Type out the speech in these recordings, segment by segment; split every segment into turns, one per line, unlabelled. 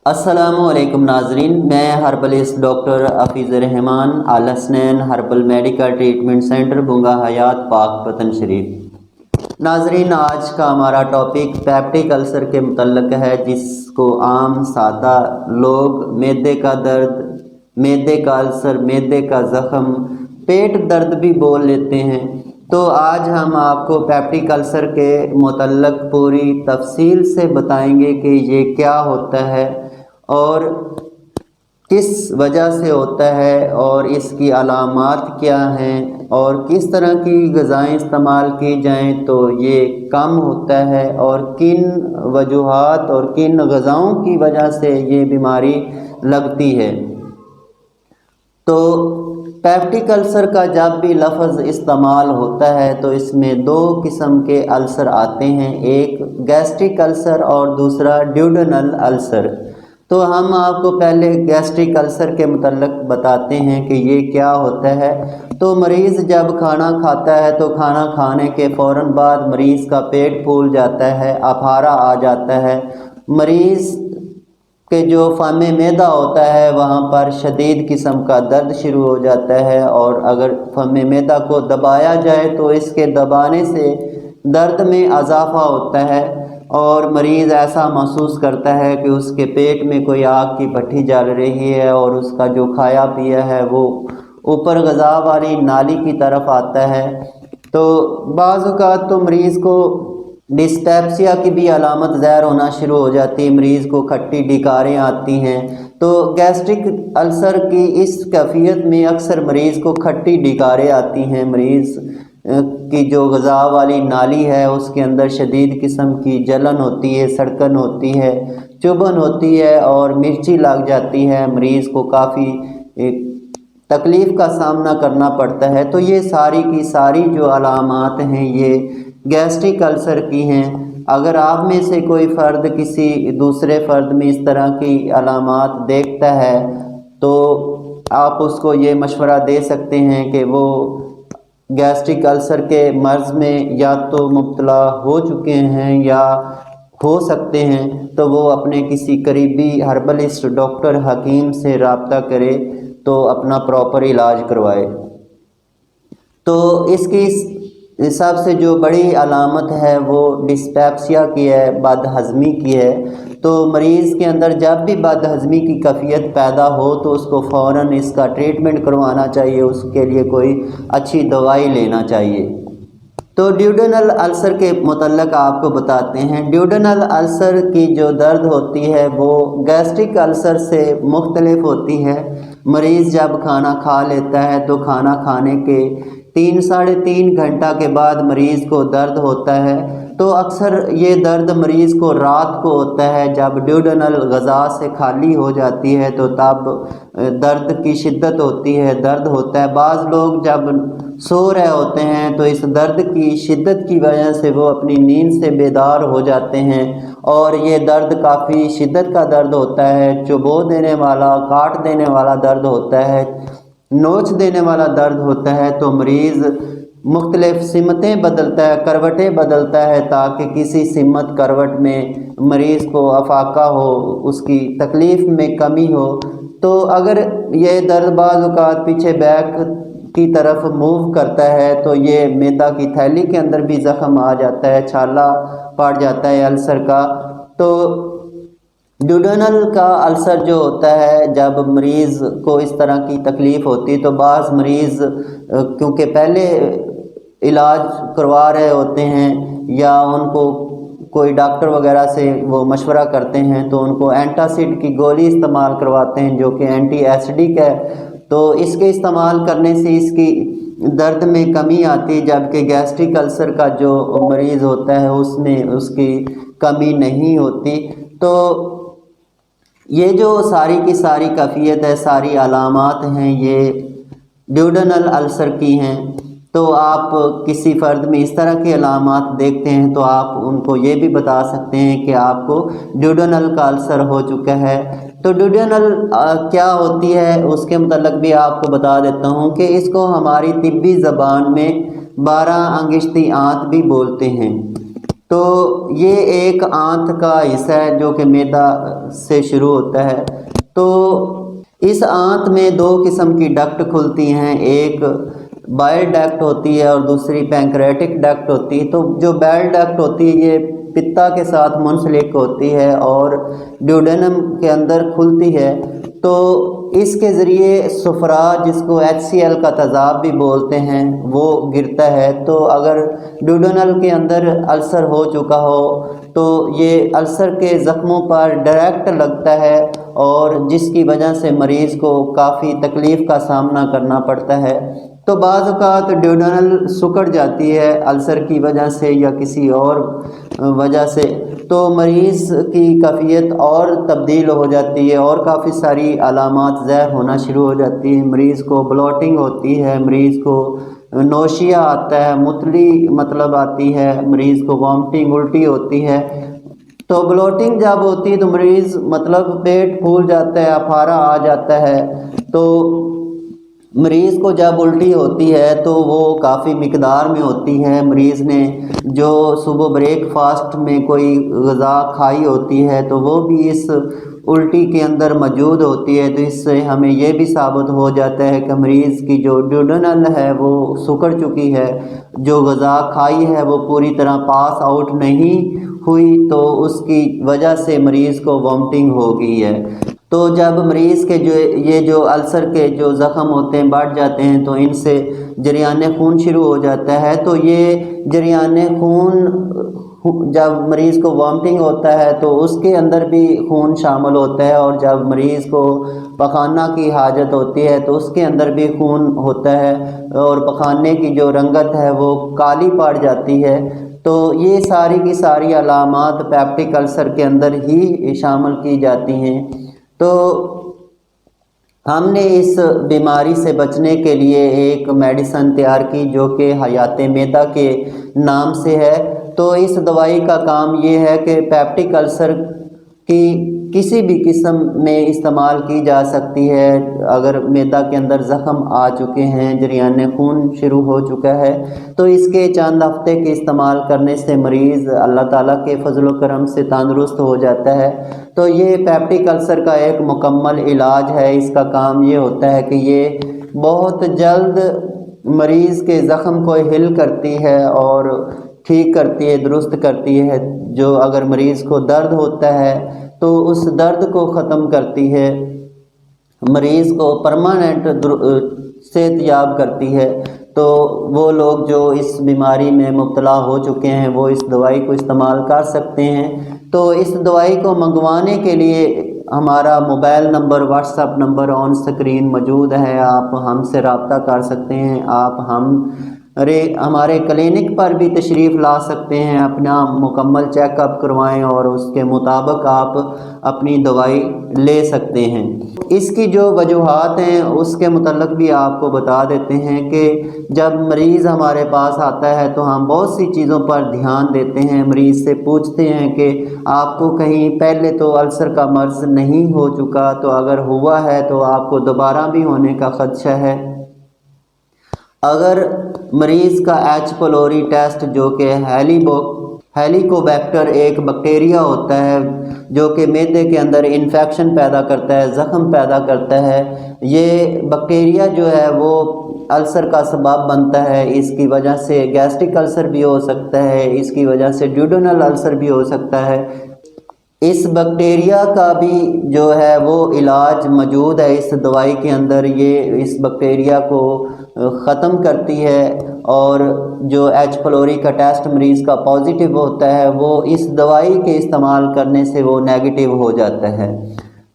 السلام علیکم ناظرین، میں ہربلسٹ ڈاکٹر حفیظ رحمان، Alhasnain herbal medical treatment centre Banga حیات پاک پتن شریف۔ ناظرین، آج کا ہمارا ٹاپک پیپٹک السر کے متعلق ہے، جس کو عام سادہ لوگ معدے کا درد، معدے کا السر، معدے کا زخم، پیٹ درد بھی بول لیتے ہیں۔ تو آج ہم آپ کو پیپٹک السر کے متعلق پوری تفصیل سے بتائیں گے کہ یہ کیا ہوتا ہے اور کس وجہ سے ہوتا ہے، اور اس کی علامات کیا ہیں، اور کس طرح کی غذائیں استعمال کی جائیں تو یہ کم ہوتا ہے، اور کن وجوہات اور کن غذاؤں کی وجہ سے یہ بیماری لگتی ہے۔ تو پیپٹک السر کا جب بھی لفظ استعمال ہوتا ہے تو اس میں دو قسم کے السر آتے ہیں، ایک گیسٹرک السر اور دوسرا ڈیوڈنل السر۔ تو ہم آپ کو پہلے گیسٹرک السر کے متعلق بتاتے ہیں کہ یہ کیا ہوتا ہے۔ تو مریض جب کھانا کھاتا ہے تو کھانا کھانے کے فوراً بعد مریض کا پیٹ پھول جاتا ہے، اپارہ آ جاتا ہے، مریض کہ جو فم معدہ ہوتا ہے وہاں پر شدید قسم کا درد شروع ہو جاتا ہے، اور اگر فم معدہ کو دبایا جائے تو اس کے دبانے سے درد میں اضافہ ہوتا ہے، اور مریض ایسا محسوس کرتا ہے کہ اس کے پیٹ میں کوئی آگ کی بھٹی جل رہی ہے، اور اس کا جو کھایا پیا ہے وہ اوپر غذا والی نالی کی طرف آتا ہے۔ تو بعض اوقات تو مریض کو ڈسپیپسیا کی بھی علامت ظاہر ہونا شروع ہو جاتی ہے، مریض کو کھٹی ڈکاریں آتی ہیں۔ تو گیسٹرک السر کی اس کیفیت میں اکثر مریض کو کھٹی ڈکاریں آتی ہیں، مریض کی جو غذا والی نالی ہے اس کے اندر شدید قسم کی جلن ہوتی ہے، سڑکن ہوتی ہے، چبھن ہوتی ہے اور مرچی لگ جاتی ہے، مریض کو کافی تکلیف کا سامنا کرنا پڑتا ہے۔ تو یہ ساری کی ساری جو علامات ہیں یہ گیسٹرک السر کی ہیں۔ اگر آپ میں سے کوئی فرد کسی دوسرے فرد میں اس طرح کی علامات دیکھتا ہے تو آپ اس کو یہ مشورہ دے سکتے ہیں کہ وہ گیسٹرک السر کے مرض میں یا تو مبتلا ہو چکے ہیں یا ہو سکتے ہیں، تو وہ اپنے کسی قریبی ہربلسٹ ڈاکٹر حکیم سے رابطہ کرے تو اپنا پراپر علاج کروائے۔ تو اس کی سب سے جو بڑی علامت ہے وہ ڈسپیپسیا کی ہے، بد ہضمی کی ہے۔ تو مریض کے اندر جب بھی بد ہضمی کی کیفیت پیدا ہو تو اس کو فوراً اس کا ٹریٹمنٹ کروانا چاہیے، اس کے لیے کوئی اچھی دوائی لینا چاہیے۔ تو ڈیوڈنل السر کے متعلق آپ کو بتاتے ہیں۔ ڈیوڈنل السر کی جو درد ہوتی ہے وہ گیسٹرک السر سے مختلف ہوتی ہے۔ مریض جب کھانا کھا لیتا ہے تو کھانا کھانے کے 3-3.5 گھنٹہ کے بعد مریض کو درد ہوتا ہے۔ تو اکثر یہ درد مریض کو رات کو ہوتا ہے، جب ڈیوڈنل غذا سے خالی ہو جاتی ہے تو تب درد کی شدت ہوتی ہے، درد ہوتا ہے۔ بعض لوگ جب سو رہے ہوتے ہیں تو اس درد کی شدت کی وجہ سے وہ اپنی نیند سے بیدار ہو جاتے ہیں، اور یہ درد کافی شدت کا درد ہوتا ہے، چبو دینے والا، کاٹ دینے والا درد ہوتا ہے، نوچ دینے والا درد ہوتا ہے۔ تو مریض مختلف سمتیں بدلتا ہے، کروٹیں بدلتا ہے، تاکہ کسی سمت کروٹ میں مریض کو افاقہ ہو، اس کی تکلیف میں کمی ہو۔ تو اگر یہ درد بعض اوقات پیچھے بیک کی طرف موو کرتا ہے تو یہ معدہ کی تھیلی کے اندر بھی زخم آ جاتا ہے، چھالا پڑ جاتا ہے السر کا۔ تو ڈیوڈنل کا السر جو ہوتا ہے، جب مریض کو اس طرح کی تکلیف ہوتی تو بعض مریض کیونکہ پہلے علاج کروا رہے ہوتے ہیں یا ان کو کوئی ڈاکٹر وغیرہ سے وہ مشورہ کرتے ہیں تو ان کو اینٹاسڈ کی گولی استعمال کرواتے ہیں جو کہ اینٹی ایسڈک ہے۔ تو اس کے استعمال کرنے سے اس کی درد میں کمی آتی، جبکہ گیسٹرک السر کا جو مریض ہوتا ہے اس میں اس کی کمی نہیں ہوتی۔ تو یہ جو ساری کی ساری کیفیت ہے، ساری علامات ہیں، یہ ڈیوڈنل السر کی ہیں۔ تو آپ کسی فرد میں اس طرح کی علامات دیکھتے ہیں تو آپ ان کو یہ بھی بتا سکتے ہیں کہ آپ کو ڈیوڈنل کا السر ہو چکا ہے۔ تو ڈیوڈنل کیا ہوتی ہے اس کے متعلق بھی آپ کو بتا دیتا ہوں کہ اس کو ہماری طبی زبان میں 12 انگشتی آنت بھی بولتے ہیں۔ تو یہ ایک آنت کا حصہ ہے جو کہ معدہ سے شروع ہوتا ہے۔ تو اس آنت میں دو قسم کی ڈکٹ کھلتی ہیں، ایک بائل ڈکٹ ہوتی ہے اور دوسری پینکریاٹک ڈکٹ ہوتی ہے۔ تو جو بائل ڈکٹ ہوتی ہے یہ پتا کے ساتھ منسلک ہوتی ہے اور ڈیوڈینم کے اندر کھلتی ہے، تو اس کے ذریعے صفرا، جس کو HCl کا تیزاب بھی بولتے ہیں، وہ گرتا ہے۔ تو اگر ڈیوڈینل کے اندر السر ہو چکا ہو تو یہ السر کے زخموں پر ڈائریکٹ لگتا ہے اور جس کی وجہ سے مریض کو کافی تکلیف کا سامنا کرنا پڑتا ہے۔ تو بعض اوقات ڈیوڈینل سکڑ جاتی ہے السر کی وجہ سے یا کسی اور وجہ سے، تو مریض کی کیفیت اور تبدیل ہو جاتی ہے اور کافی ساری علامات ظاہر ہونا شروع ہو جاتی ہیں۔ مریض کو بلوٹنگ ہوتی ہے، مریض کو نوشیا آتا ہے، متلی مطلب آتی ہے، مریض کو وامٹنگ الٹی ہوتی ہے۔ تو بلوٹنگ جب ہوتی ہے تو مریض مطلب پیٹ پھول جاتا ہے، افارہ آ جاتا ہے۔ تو مریض کو جب الٹی ہوتی ہے تو وہ کافی مقدار میں ہوتی ہے، مریض نے جو صبح بریک فاسٹ میں کوئی غذا کھائی ہوتی ہے تو وہ بھی اس الٹی کے اندر موجود ہوتی ہے۔ تو اس سے ہمیں یہ بھی ثابت ہو جاتا ہے کہ مریض کی جو ڈیوڈینل ہے وہ سکڑ چکی ہے، جو غذا کھائی ہے وہ پوری طرح پاس آؤٹ نہیں ہوئی، تو اس کی وجہ سے مریض کو وامٹنگ ہو گئی ہے۔ تو جب مریض کے جو السر کے جو زخم ہوتے ہیں بڑھ جاتے ہیں تو ان سے جریان خون شروع ہو جاتا ہے۔ تو یہ جریان خون جب مریض کو وامٹنگ ہوتا ہے تو اس کے اندر بھی خون شامل ہوتا ہے، اور جب مریض کو پخانہ کی حاجت ہوتی ہے تو اس کے اندر بھی خون ہوتا ہے اور پخانے کی جو رنگت ہے وہ کالی پڑ جاتی ہے۔ تو یہ ساری کی ساری علامات پیپٹک السر کے اندر ہی شامل کی جاتی ہیں۔ تو ہم نے اس بیماری سے بچنے کے لیے ایک میڈیسن تیار کی جو کہ حیات معدہ کے نام سے ہے۔ تو اس دوائی کا کام یہ ہے کہ پیپٹک السر کی کسی بھی قسم میں استعمال کی جا سکتی ہے۔ اگر معدہ کے اندر زخم آ چکے ہیں، جریان خون شروع ہو چکا ہے، تو اس کے چند ہفتے کے استعمال کرنے سے مریض اللہ تعالیٰ کے فضل و کرم سے تندرست ہو جاتا ہے۔ تو یہ پیپٹک السر کا ایک مکمل علاج ہے۔ اس کا کام یہ ہوتا ہے کہ یہ بہت جلد مریض کے زخم کو ہیل کرتی ہے اور ٹھیک کرتی ہے، درست کرتی ہے۔ جو اگر مریض کو درد ہوتا ہے تو اس درد کو ختم کرتی ہے، مریض کو پرماننٹ صحت یاب کرتی ہے۔ تو وہ لوگ جو اس بیماری میں مبتلا ہو چکے ہیں وہ اس دوائی کو استعمال کر سکتے ہیں۔ تو اس دوائی کو منگوانے کے لیے ہمارا mobile number, what's app number on screen موجود ہے، آپ ہم سے رابطہ کر سکتے ہیں۔ آپ ہمارے کلینک پر بھی تشریف لا سکتے ہیں، اپنا مکمل چیک اپ کروائیں اور اس کے مطابق آپ اپنی دوائی لے سکتے ہیں۔ اس کی جو وجوہات ہیں اس کے متعلق بھی آپ کو بتا دیتے ہیں کہ جب مریض ہمارے پاس آتا ہے تو ہم بہت سی چیزوں پر دھیان دیتے ہیں۔ مریض سے پوچھتے ہیں کہ آپ کو کہیں پہلے تو السر کا مرض نہیں ہو چکا، تو اگر ہوا ہے تو آپ کو دوبارہ بھی ہونے کا خدشہ ہے۔ اگر مریض کا ایچ پلوری ٹیسٹ جو کہ ہیلیکوبیکٹر ایک بیکٹیریا ہوتا ہے جو کہ معدے کے اندر انفیکشن پیدا کرتا ہے، زخم پیدا کرتا ہے، یہ بیکٹیریا جو ہے وہ السر کا سبب بنتا ہے۔ اس کی وجہ سے گیسٹرک السر بھی ہو سکتا ہے، اس کی وجہ سے ڈیوڈینل السر بھی ہو سکتا ہے۔ اس بیکٹیریا کا بھی جو ہے وہ علاج موجود ہے اس دوائی کے اندر، یہ اس بیکٹیریا کو ختم کرتی ہے، اور جو ایچ پلوری کا ٹیسٹ مریض کا پازیٹیو ہوتا ہے وہ اس دوائی کے استعمال کرنے سے وہ نیگیٹو ہو جاتا ہے۔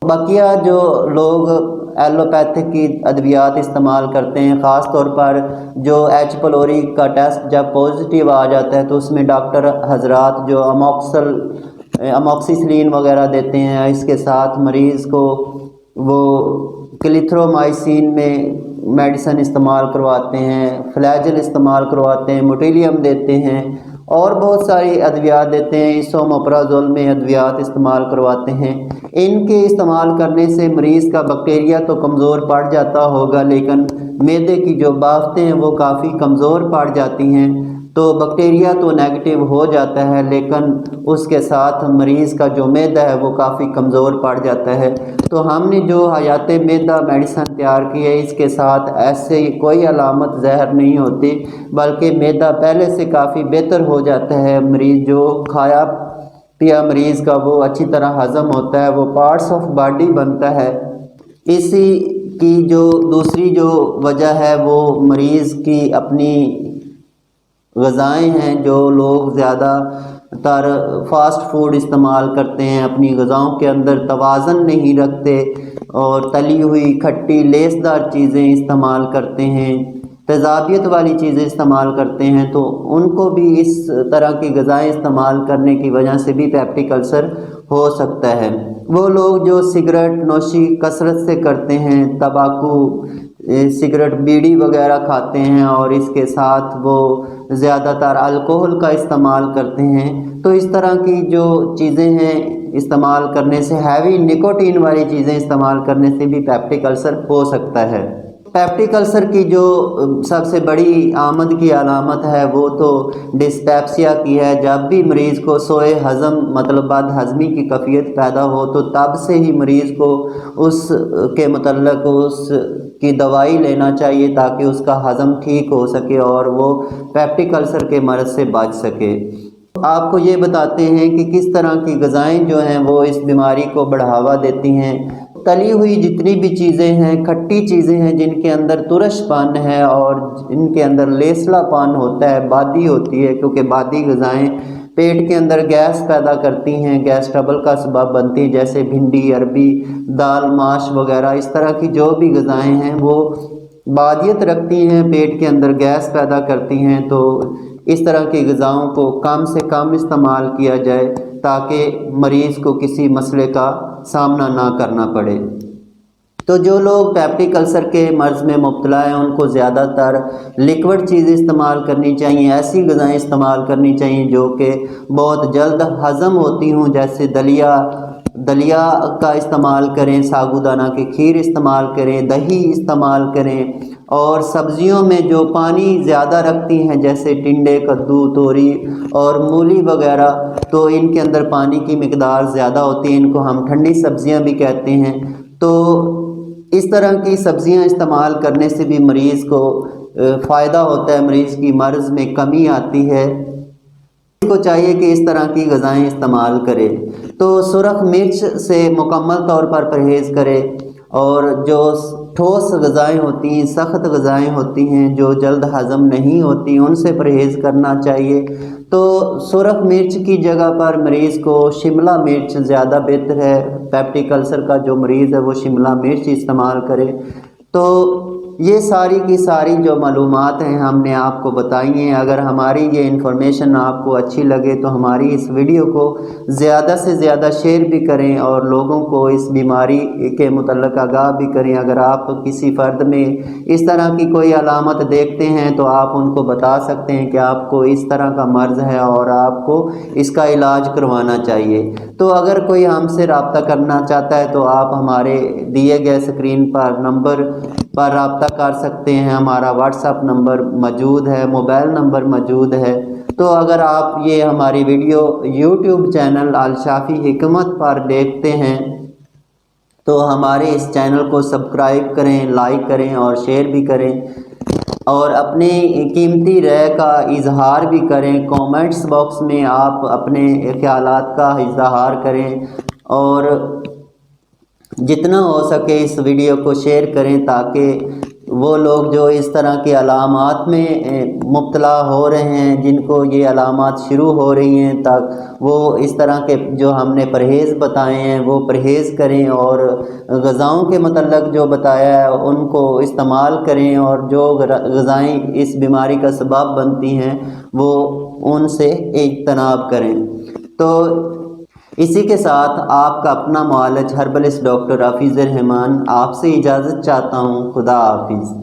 بقیہ جو لوگ ایلوپیتھک کی ادویات استعمال کرتے ہیں، خاص طور پر جو ایچ پلوری کا ٹیسٹ جب پازیٹیو آ جاتا ہے تو اس میں ڈاکٹر حضرات جو اموکسیسلین وغیرہ دیتے ہیں، اس کے ساتھ مریض کو وہ کلیتھرومائسین میں میڈیسن استعمال کرواتے ہیں، فلیجل استعمال کرواتے ہیں، موٹیلیم دیتے ہیں اور بہت ساری ادویات دیتے ہیں، اسوموپرازول میں ادویات استعمال کرواتے ہیں۔ ان کے استعمال کرنے سے مریض کا بیکٹیریا تو کمزور پڑ جاتا ہوگا، لیکن معدے کی جو بافتیں ہیں وہ کافی کمزور پڑ جاتی ہیں۔ تو بیکٹیریا تو نیگیٹو ہو جاتا ہے، لیکن اس کے ساتھ مریض کا جو معدہ ہے وہ کافی کمزور پڑ جاتا ہے۔ تو ہم نے جو حیات معدہ میڈیسن تیار کی ہے، اس کے ساتھ ایسے کوئی علامت ظاہر نہیں ہوتی، بلکہ معدہ پہلے سے کافی بہتر ہو جاتا ہے۔ مریض جو کھایا پیا مریض کا وہ اچھی طرح ہضم ہوتا ہے، وہ پارٹس آف باڈی بنتا ہے۔ اسی کی جو دوسری جو وجہ ہے وہ مریض کی اپنی غذائیں ہیں۔ جو لوگ زیادہ تر فاسٹ فوڈ استعمال کرتے ہیں، اپنی غذاؤں کے اندر توازن نہیں رکھتے اور تلی ہوئی کھٹی لیس دار چیزیں استعمال کرتے ہیں، تیزابیت والی چیزیں استعمال کرتے ہیں، تو ان کو بھی اس طرح کی غذائیں استعمال کرنے کی وجہ سے بھی پیپٹک السر ہو سکتا ہے۔ وہ لوگ جو سگریٹ نوشی کثرت سے کرتے ہیں، تمباکو سگریٹ بیڑی وغیرہ کھاتے ہیں اور اس کے ساتھ وہ زیادہ تر الکوہل کا استعمال کرتے ہیں، تو اس طرح کی جو چیزیں ہیں استعمال کرنے سے، ہیوی نکوٹین والی چیزیں استعمال کرنے سے بھی پیپٹک السر ہو سکتا ہے۔ پیپٹک السر کی جو سب سے بڑی آمد کی علامت ہے وہ تو ڈسپیپسیا کی ہے۔ جب بھی مریض کو سوئے ہضم مطلب بد ہضمی کی کیفیت پیدا ہو تو تب سے ہی مریض کو اس کے متعلق اس کی دوائی لینا چاہیے تاکہ اس کا ہضم ٹھیک ہو سکے اور وہ پیپٹک السر کے مرض سے بچ سکے۔ آپ کو یہ بتاتے ہیں کہ کس طرح کی غذائیں جو ہیں وہ اس بیماری کو بڑھاوا دیتی ہیں۔ تلی ہوئی جتنی بھی چیزیں ہیں، کھٹی چیزیں ہیں جن کے اندر ترش پن ہے اور ان کے اندر لیسلا پن ہوتا ہے، بادی ہوتی ہے، کیونکہ بادی غذائیں پیٹ کے اندر گیس پیدا کرتی ہیں، گیس ٹربل کا سبب بنتی ہیں، جیسے بھنڈی، عربی، دال، ماش وغیرہ۔ اس طرح کی جو بھی غذائیں ہیں وہ بادیت رکھتی ہیں، پیٹ کے اندر گیس پیدا کرتی ہیں، تو اس طرح کی غذاؤں کو کم سے کم استعمال کیا جائے تاکہ مریض کو کسی مسئلے کا سامنا نہ کرنا پڑے۔ تو جو لوگ پیپٹک السر کے مرض میں مبتلا ہیں ان کو زیادہ تر لیکوڈ چیزیں استعمال کرنی چاہیے، ایسی غذائیں استعمال کرنی چاہیے جو کہ بہت جلد ہضم ہوتی ہوں، جیسے دلیا کا استعمال کریں، ساگودانہ کی کھیر استعمال کریں، دہی استعمال کریں، اور سبزیوں میں جو پانی زیادہ رکھتی ہیں جیسے ٹنڈے، کدو، توری اور مولی وغیرہ، تو ان کے اندر پانی کی مقدار زیادہ ہوتی ہے، ان کو ہم ٹھنڈی سبزیاں بھی کہتے ہیں۔ تو اس طرح کی سبزیاں استعمال کرنے سے بھی مریض کو فائدہ ہوتا ہے، مریض کی مرض میں کمی آتی ہے۔ کو چاہیے کہ اس طرح کی غذائیں استعمال کرے۔ تو سرخ مرچ سے مکمل طور پر پرہیز کرے، اور جو ٹھوس غذائیں ہوتی ہیں، سخت غذائیں ہوتی ہیں جو جلد ہضم نہیں ہوتی، ان سے پرہیز کرنا چاہیے۔ تو سرخ مرچ کی جگہ پر مریض کو شملہ مرچ زیادہ بہتر ہے۔ پیپٹک السر کا جو مریض ہے وہ شملہ مرچ استعمال کرے۔ تو یہ ساری کی ساری جو معلومات ہیں ہم نے آپ کو بتائی ہیں۔ اگر ہماری یہ انفارمیشن آپ کو اچھی لگے تو ہماری اس ویڈیو کو زیادہ سے زیادہ شیئر بھی کریں اور لوگوں کو اس بیماری کے متعلق آگاہ بھی کریں۔ اگر آپ کسی فرد میں اس طرح کی کوئی علامت دیکھتے ہیں تو آپ ان کو بتا سکتے ہیں کہ آپ کو اس طرح کا مرض ہے اور آپ کو اس کا علاج کروانا چاہیے۔ تو اگر کوئی ہم سے رابطہ کرنا چاہتا ہے تو آپ ہمارے دیے گئے اسکرین پر نمبر پر رابطہ کر سکتے ہیں۔ ہمارا واٹس ایپ نمبر موجود ہے، موبائل نمبر موجود ہے۔ تو اگر آپ یہ ہماری ویڈیو یوٹیوب چینل الشافی حکمت پر دیکھتے ہیں تو ہمارے اس چینل کو سبسکرائب کریں، لائک کریں اور شیئر بھی کریں، اور اپنے قیمتی رائے کا اظہار بھی کریں۔ کومنٹس باکس میں آپ اپنے خیالات کا اظہار کریں، اور جتنا ہو سکے اس ویڈیو کو شیئر کریں تاکہ وہ لوگ جو اس طرح کے علامات میں مبتلا ہو رہے ہیں، جن کو یہ علامات شروع ہو رہی ہیں، تاکہ وہ اس طرح کے جو ہم نے پرہیز بتائے ہیں وہ پرہیز کریں، اور غذاؤں کے متعلق جو بتایا ہے ان کو استعمال کریں، اور جو غذائیں اس بیماری کا سبب بنتی ہیں وہ ان سے اجتناب کریں۔ تو اسی کے ساتھ آپ کا اپنا معالج ہربلسٹ ڈاکٹر حفیظ رحمان آپ سے اجازت چاہتا ہوں۔ خدا حافظ۔